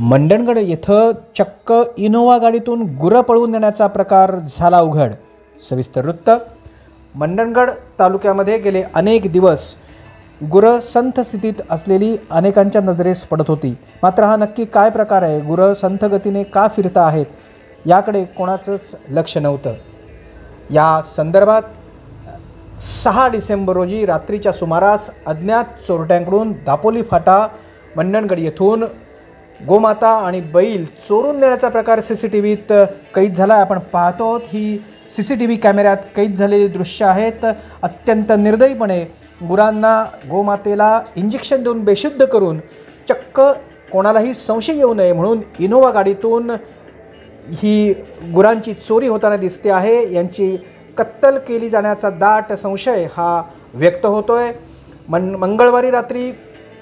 मंडणगड येथे चक्क इनोवा गाडीतून गुरं पळवून नेण्याचा प्रकार झाला उघड। सविस्तर वृत्त। मंडणगड तालुक्यामध्ये गेले अनेक दिवस गुरं संथ स्थितीत असलेली अनेकांच्या नजरेस पडत होती। मात्र हा नक्की काय प्रकार आहे, गुरं संथ गतीने का फिरत आहेत, याकडे कोणाचंच लक्ष नव्हतं। या संदर्भात 6 डिसेंबर रोजी रात्रीच्या सुमारास अज्ञात चोरट्यांकडून दापोली फाटा मंडणगड येथून गोमाता आणि बैल चोरून नेण्याचा प्रकार सीसीटीव्हीत कैद झाला। आपण पाहतो ही सीसीटीव्ही कॅमेऱ्यात कैद झालेली दृश्य आहेत। अत्यंत निर्दयीपणे गुरांना गोमातेला इंजेक्शन देऊन बेशुद्ध करून चक्क कोणालाही संशय येऊ नये म्हणून इनोवा गाडीतून ही गुरांची चोरी होताना दिसते आहे। यांची कत्तल केली जाण्याचा दाट संशय हा व्यक्त होतोय। मंगळवारी रात्री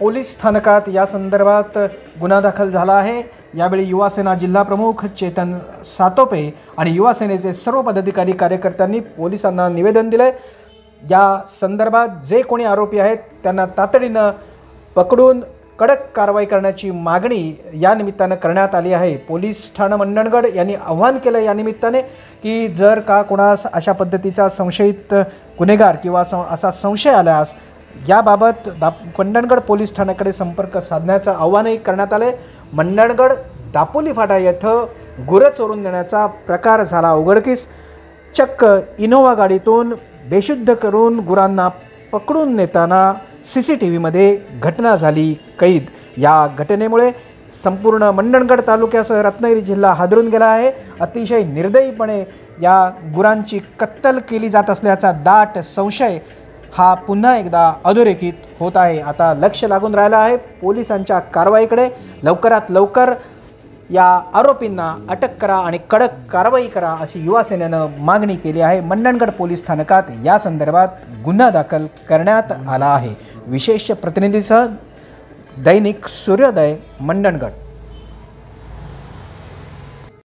पोलीस स्थानकात या संदर्भात गुन्हा दाखल झाला आहे। यावेळी युवासेना जिल्हा प्रमुख चेतन सातोपे आणि युवासेनेचे सर्व पदाधिकारी कार्यकर्त्यांनी पोलिसांना निवेदन दिले। या संदर्भात जे कोणी आरोपी आहेत त्यांना तातडीनं पकडून कडक कारवाई करण्याची मागणी या निमित्तानं करण्यात आली आहे। पोलीस ठाणा मंडणगड यांनी आवाहन केलं या निमित्ताने की जर का कोणास अशा पद्धतीचा संशयित गुन्हेगार किंवा असा संशय आल्यास याबाबत मंडणगड पोलीस ठाण्याकडे संपर्क साधण्याचं आवाहनही करण्यात आले। मंडणगड दापोली फाटा येथे गुरं चोरून नेण्याचा प्रकार झाला उघडकीस। चक्क इनोवा गाडीतून बेशुद्ध करून गुरांना पकडून नेताना सीसीटीव्हीमध्ये घटना झाली कैद। या घटनेमुळे संपूर्ण मंडणगड तालुक्यासह रत्नागिरी जिल्हा हादरून गेला आहे। अतिशय निर्दयीपणे या गुरांची कत्तल केली जात असल्याचा दाट संशय हा पुन्हा एकदा अधोरेखित होत आहे। आता लक्ष लागून राहिलं आहे पोलिसांच्या कारवाईकडे। लवकरात लवकर या आरोपींना अटक करा आणि कडक कारवाई करा अशी युवासेनेनं मागणी केली आहे। मंडणगड पोलीस स्थानकात या संदर्भात गुन्हा दाखल करण्यात आला आहे। विशेष प्रतिनिधीसह दैनिक सूर्योदय मंडणगड।